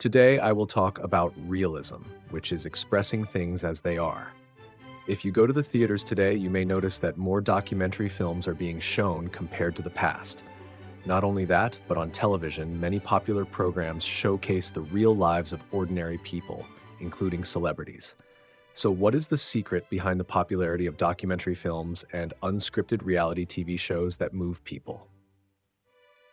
Today, I will talk about realism, which is expressing things as they are. If you go to the theaters today, you may notice that more documentary films are being shown compared to the past. Not only that, but on television, many popular programs showcase the real lives of ordinary people, including celebrities. So what is the secret behind the popularity of documentary films and unscripted reality TV shows that move people?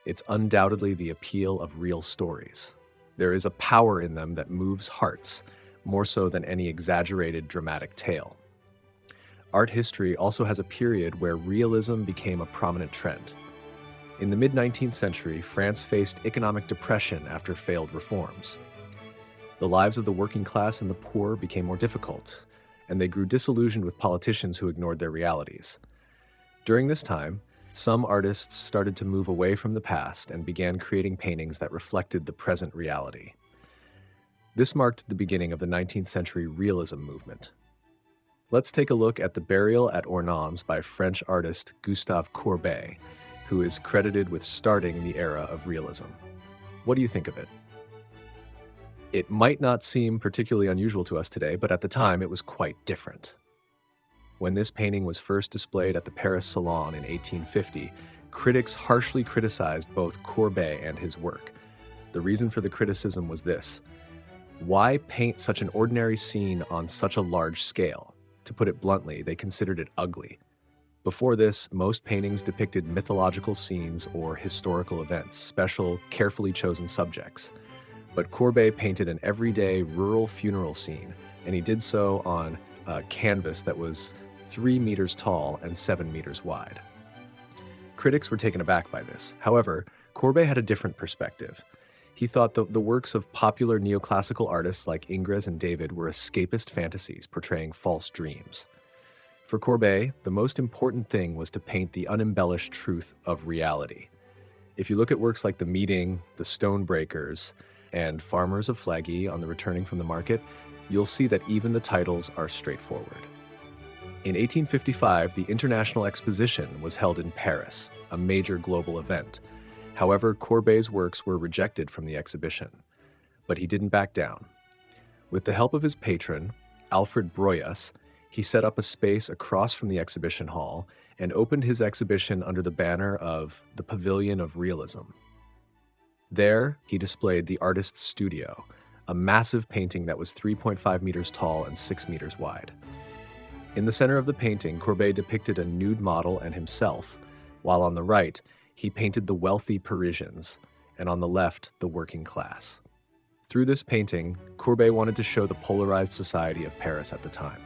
It's undoubtedly the appeal of real stories. There is a power in them that moves hearts, more so than any exaggerated dramatic tale. Art history also has a period where realism became a prominent trend. In the mid-19th century, France faced economic depression after failed reforms. The lives of the working class and the poor became more difficult, and they grew disillusioned with politicians who ignored their realities. During this time, some artists started to move away from the past and began creating paintings that reflected the present reality. This marked the beginning of the 19th century realism movement. Let's take a look at the Burial at Ornans by French artist Gustave Courbet, who is credited with starting the era of realism. What do you think of it? It might not seem particularly unusual to us today, but at the time it was quite different. When this painting was first displayed at the Paris Salon in 1850, critics harshly criticized both Courbet and his work. The reason for the criticism was this: why paint such an ordinary scene on such a large scale? To put it bluntly, they considered it ugly. Before this, most paintings depicted mythological scenes or historical events, special, carefully chosen subjects. But Courbet painted an everyday rural funeral scene, and he did so on a canvas that was 3 meters tall and 7 meters wide. Critics were taken aback by this. However, Courbet had a different perspective. He thought the works of popular neoclassical artists like Ingres and David were escapist fantasies portraying false dreams. For Courbet, the most important thing was to paint the unembellished truth of reality. If you look at works like The Meeting, The Stonebreakers, and Farmers of Flagey on the Returning from the Market, you'll see that even the titles are straightforward. In 1855, the International Exposition was held in Paris, a major global event. However, Courbet's works were rejected from the exhibition, but he didn't back down. With the help of his patron, Alfred Breuillas, he set up a space across from the exhibition hall and opened his exhibition under the banner of the Pavilion of Realism. There, he displayed the artist's studio, a massive painting that was 3.5 meters tall and 6 meters wide. In the center of the painting, Courbet depicted a nude model and himself, while on the right, he painted the wealthy Parisians, and on the left, the working class. Through this painting, Courbet wanted to show the polarized society of Paris at the time.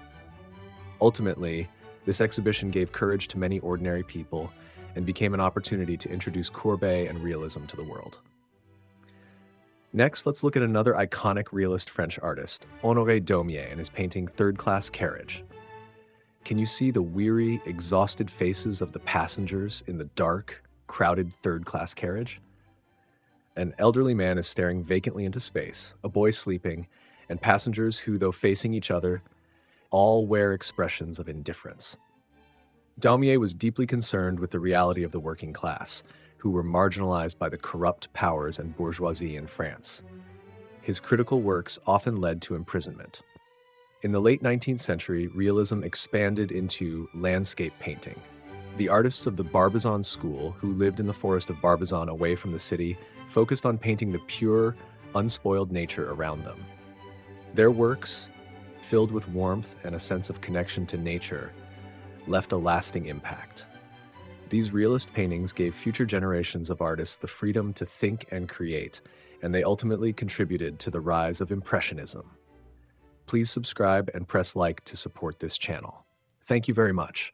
Ultimately, this exhibition gave courage to many ordinary people and became an opportunity to introduce Courbet and realism to the world. Next, let's look at another iconic realist French artist, Honoré Daumier, and his painting Third Class Carriage. Can you see the weary, exhausted faces of the passengers in the dark, crowded third-class carriage? An elderly man is staring vacantly into space, a boy sleeping, and passengers who, though facing each other, all wear expressions of indifference. Daumier was deeply concerned with the reality of the working class, who were marginalized by the corrupt powers and bourgeoisie in France. His critical works often led to imprisonment. In the late 19th century, realism expanded into landscape painting. The artists of the Barbizon school, who lived in the forest of Barbizon away from the city, focused on painting the pure, unspoiled nature around them. Their works, filled with warmth and a sense of connection to nature, left a lasting impact. These realist paintings gave future generations of artists the freedom to think and create, and they ultimately contributed to the rise of Impressionism. Please subscribe and press like to support this channel. Thank you very much.